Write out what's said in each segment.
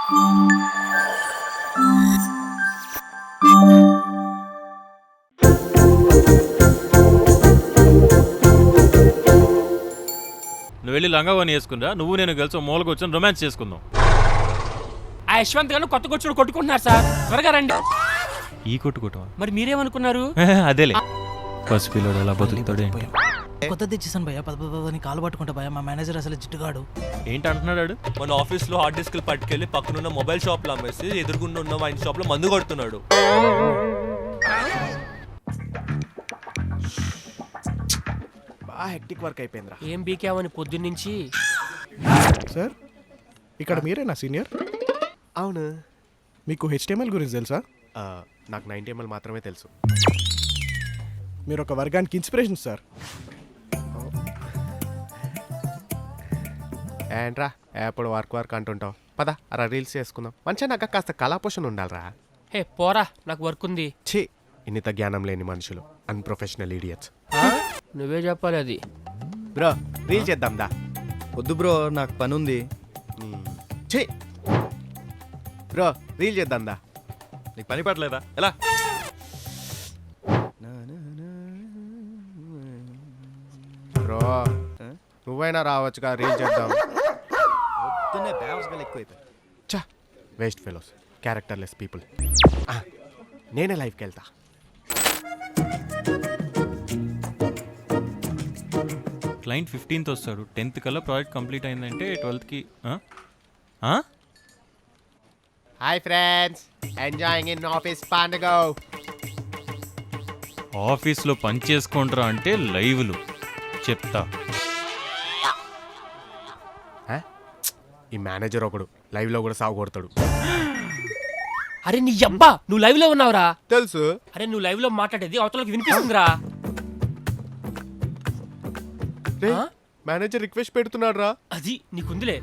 నువ్వు వెళ్ళి లంగావని వేసుకుందా, నువ్వు నేను కలిసి మూలకు వచ్చి రొమాన్స్ చేసుకుందాం. ఆ యశ్వంత్ గారు కొత్త కూర్చొని కొట్టుకుంటున్నారు సార్, త్వరగా రండి. ఈ కొట్టుకోవటం మరి మీరేమనుకున్నారు? అదేలే పసిపిల్లడు ఎలా బతుకుతాడు ఏంటి. కొత్త తెచ్చేసాను భయ్యా, పద కాలు పట్టుకుంటా భయ్యా. మా మేనేజర్ అసలు జిట్టుగాడు. ఏంటి అంటున్నాడు? మన ఆఫీస్ లో హార్డ్ డిస్క్ పట్టుకెళ్లి పక్కనున్న మొబైల్ షాప్ లో అమ్మేసి ఎదురుగుండా ఉన్న వైన్ షాప్ లో మందు కొడుతున్నాడు. బాగా హెక్టిక్ వర్క్ అయిపోయిందిరా. ఏం బీకావని పొద్దున్నుంచి. సార్ ఇక్కడ మీరేనా సీనియర్? అవును. మీకు HTML గురించి తెలుసా? నాకు 90ml మాత్రమే తెలుసు. మీరు ఒక వర్గానికి ఇన్స్పిరేషన్ సార్. ఏంట్రా ఎప్పుడు వర్క్ అంటుంటావు? పద అలా రీల్స్ చేసుకుందాం. మంచిగా నాకు కాస్త కళాపోషణ ఉండాలిరా. హే పోరా, నాకు వర్క్ ఉంది. ఛీ, ఇన్నిత జ్ఞానం లేని మనుషులు, అన్ప్రొఫెషనల్ ఇడియట్స్. నువ్వే చెప్పాలి అది. బ్రో రీల్ చేద్దాం దా. వద్దు బ్రో, నాకు పని ఉంది. ఛీ బ్రో రీల్ చేద్దాం దా. నీకు పని పట్టలేదా? ఎలా బ్రో నువ్వైనా రావచ్చుగా, రీల్ చేద్దాం. పొద్దున్నే బేవర్స్గా ఎక్కువైపోయి. చా వేస్ట్ ఫెలోస్, క్యారెక్టర్లెస్ పీపుల్. నేనే లైఫ్కి వెళ్తా. క్లయింట్ 15th వస్తాడు, 10th కల్లా ప్రాజెక్ట్ కంప్లీట్ అయిందంటే 12th hi friends, enjoying in office పండుగ. ఆఫీస్లో పని చేసుకుంటారా అంటే లైవ్లు చెప్తా. ఈ మేనేజర్ ఒకడు లైవ్ లో కూడా సాగు కొడతాడు. అరే నీ అబ్బా, నువ్వు లైవ్ లో ఉన్నావురా? తెలుసు. అరే నువ్వు లైవ్ లో మాట్లాడేది అవతలకి వినిపిస్తుందిరా. మేనేజర్ రిక్వెస్ట్ పెడుతున్నాడు రా. అది నీకుందిలే.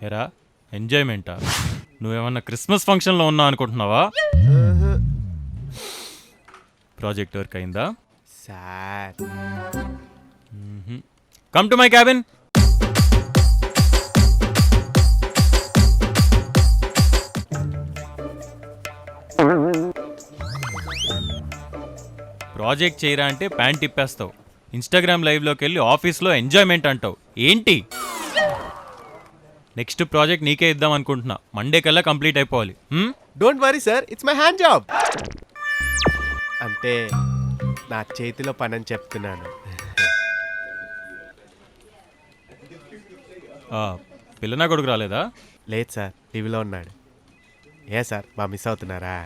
ఎరా ఎంజాయ్మెంటా? నువ్వేమన్నా క్రిస్మస్ ఫంక్షన్లో ఉన్నా అనుకుంటున్నావా? ప్రాజెక్ట్ వర్క్ అయిందా sir? Come to my cabin. Project చేయరా అంటే ప్యాంట్ తిప్పేస్తావు. ఇన్స్టాగ్రామ్ లైవ్లోకి వెళ్ళి ఆఫీస్లో ఎంజాయ్మెంట్ అంటావు ఏంటి? నెక్స్ట్ ప్రాజెక్ట్ నీకే ఇద్దాం అనుకుంటున్నా, మండే కల్లా కంప్లీట్ అయిపోవాలి. Don't worry sir, it's my hand job. అంటే నా చేతిలో పని అని చెప్తున్నాను. పిల్లనా కొడుకు రాలేదా? లేదు సార్, టీవీలో ఉన్నాడు. ఏ సార్ బాగా మిస్ అవుతున్నారా?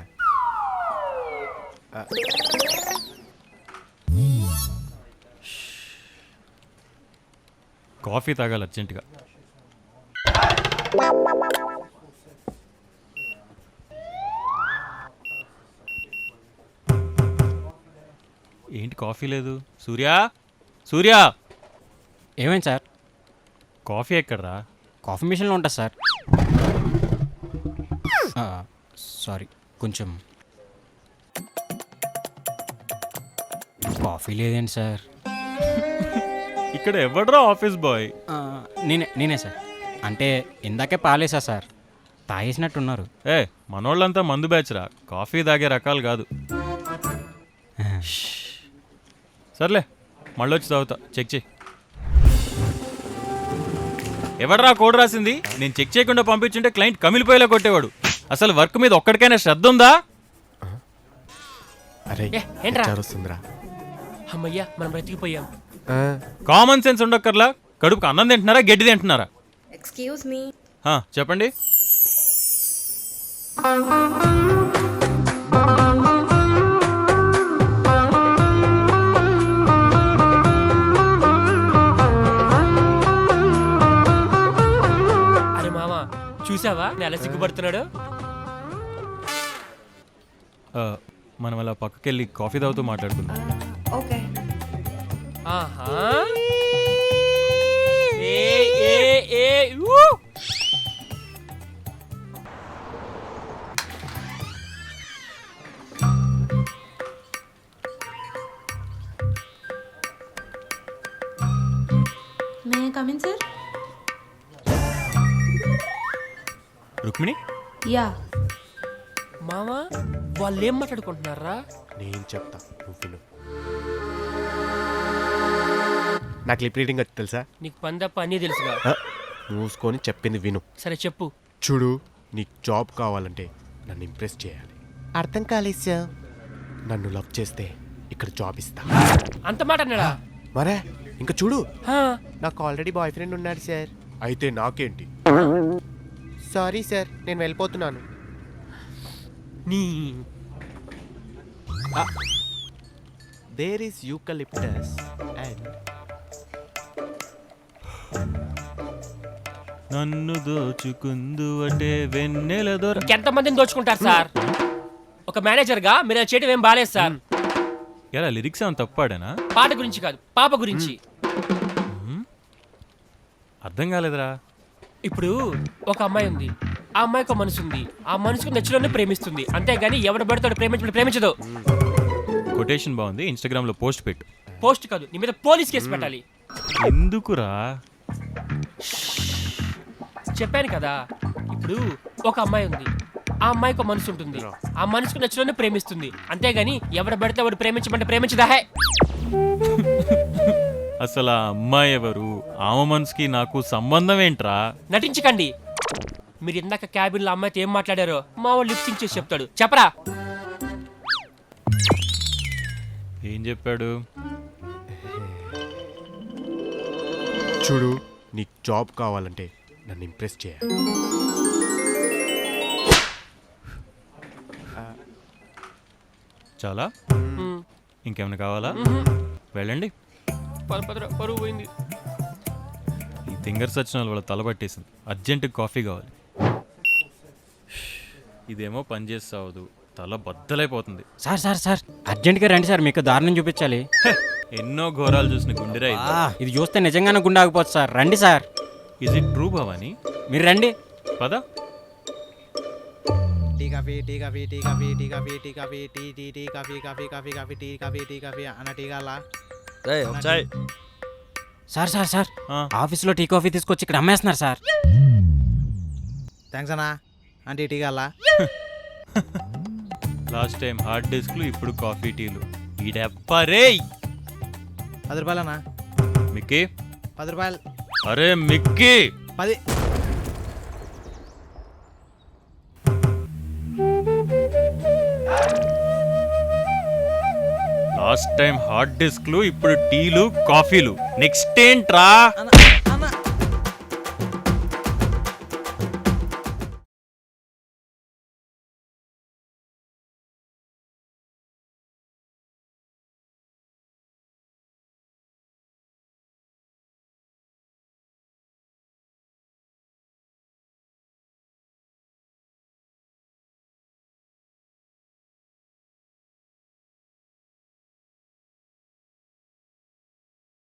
కాఫీ తాగాలి అర్జెంటుగా. ఏంటి కాఫీ లేదు? సూర్యా, సూర్యా! ఏమైంది సార్? కాఫీ ఎక్కడరా? కాఫీ మిషన్లో ఉంటుంది సార్. సారీ, కొంచెం కాఫీ లేదేంటి సార్? ఇక్కడ ఎవడరా ఆఫీస్ బాయ్? నేనే సార్. అంటే ఇందాకే పాలేసా సార్, తాగేసినట్టున్నారు. మనోళ్ళంతా మందు బ్యాచ్రా, కాఫీ తాగే రకాలు కాదు. సర్లే మళ్ళొచ్చి తాగుతా, చెక్ చేయి. ఎవడరా కోడ్ రాసింది? నేను చెక్ చేయకుండా పంపించుంటే క్లయింట్ కమిలిపోయేలా కొట్టేవాడు. అసలు వర్క్ మీద ఒక్కడికైనా శ్రద్ధ ఉందా? అరే ఏంట్రా వస్తుందిరా. అమ్మయ్యా, మనం బ్రతికిపోయాం. Common sense ఉండక్కర్లా. కడుపుకి అన్నం తింటున్నారా, గడ్డి తింటున్నారా? Excuse me. చెప్పండి. అరే మామా, చూసావా నెల సిగ్గుపడుతున్నాడు? మనం అలా పక్కకెళ్ళి కాఫీ తాగుతూ మాట్లాడుకుందాం. ఓకే. ఆహా. May come in sir? Rukmini yeah. మామా వాళ్ళు ఏం మాట్లాడుకుంటున్నారా? నేను చెప్తా నువ్వు విను. నాకు లిప్ రీడింగ్ వచ్చి తెలుసా? నీకు పని తప్ప అన్నీ తెలుసుగా. మూసుకొని చెప్పింది విను. సరే చెప్పు. చూడు, నీకు జాబ్ కావాలంటే నన్ను ఇంప్రెస్ చేయాలి. అర్థం కాలేదు సార్. నన్ను లవ్ చేస్తే ఇక్కడ జాబ్ ఇస్తా. అంత మాట అన్నాడా? మరే ఇంకా చూడు, హా, నాకు ఆల్రెడీ బాయ్ ఫ్రెండ్ ఉన్నాడు సార్. అయితే నాకేంటి? సారీ సార్, నేను వెళ్ళిపోతున్నాను. నీ దేర్ ఈస్ యూకలిప్టస్ అండ్ నన్ను దోచుకుందు అంటే వెన్నెల దొర. ఇంకెంతమందిని దోచుకుంటారు సార్? ఒక మేనేజర్ గా మీరు అది చేయడం ఏం బాలేదు సార్. ఎలా లిరిక్స్ ఏమైనా తప్పాడేనా? పాట గురించి కాదు, పాప గురించి. అర్థం కాలేదురా. ఇప్పుడు ఒక అమ్మాయి ఉంది, ఆ అమ్మాయికి ఒక మనసు ఉంది, ఆ మనసుకు నచ్చిలోనే ప్రేమిస్తుంది, అంతేగాని ఎవడు పడతాడు ప్రేమించదు. కొటేషన్ బాగుంది, ఇన్స్టాగ్రామ్ లో పోస్ట్ పెట్టు. పోస్ట్ కాదు, నీ మీద పోలీస్ కేసు పెట్టాలి. ఎందుకురా? చెప్పాను కదా, ఇప్పుడు ఒక అమ్మాయి ఉంది, ఆ అమ్మాయికి ఒక మనసు ఉంటుంది, ఆ మనసుకు నచ్చిలోనే ప్రేమిస్తుంది, అంతేగాని ఎవడ పడితే వాడు ప్రేమించమంటే ప్రేమించదా. అసలు ఆ అమ్మాయి ఎవరు? ఆమె మనసుకి నాకు సంబంధం ఏంట్రా? నటించకండి. మీరు ఇందాక క్యాబిన్ లో అమ్మాయితో ఏం మాట్లాడారో మా వాళ్ళు లిప్సింగ్ చేసి చెప్తాడు. చెప్పరా? ఏం చెప్పాడు? చూడు, నీకు జాబ్ కావాలంటే నన్ను ఇంప్రెస్ చేయాలి. చాలా? ఇంకేమైనా కావాలా? వెళ్ళండి. పరువు పోయింది. ఈ ఫింగర్స్ వచ్చిన వాళ్ళ తల పట్టేసింది. అర్జెంట్ కాఫీ కావాలి. ఇదేమో పని చేస్తావదు, తల బద్దలైపోతుంది. సార్ సార్ సార్ అర్జెంట్గా రండి సార్, మీకు దారుణం చూపించాలి. ఎన్నో ఘోరాలు చూసిన గుండెరా ఇది. ఇది చూస్తే నిజంగానే గుండె ఆగిపోతుంది సార్. రండి sir. Is it true Bhavani? మీరు రండి. పద. Tea coffee tea coffee tea coffee tea coffee tea coffee tea tea tea coffee coffee coffee coffee tea coffee tea coffee అన్న టీ కావాలా? ఒకసారి సార్ సార్ సార్ ఆ. ఆఫీస్లో టీ కాఫీ తీసుకొచ్చి ఇక్కడ అమ్మేస్తున్నారు సార్. థ్యాంక్స్ అన్నా. అంటే టీ కావాలా? లాస్ట్ టైం హార్డ్ డిస్క్లు, ఇప్పుడు కాఫీ టీలు. ఈడెప్పరే 10 రూపాయలన్నా. మిక్కీ. 10 రూపాయలు. అరే మిక్కీ, 10. లాస్ట్ టైం హార్డ్ డిస్క్లు, ఇప్పుడు టీలు కాఫీలు. నెక్స్ట్ ఏంట్రా? అన్న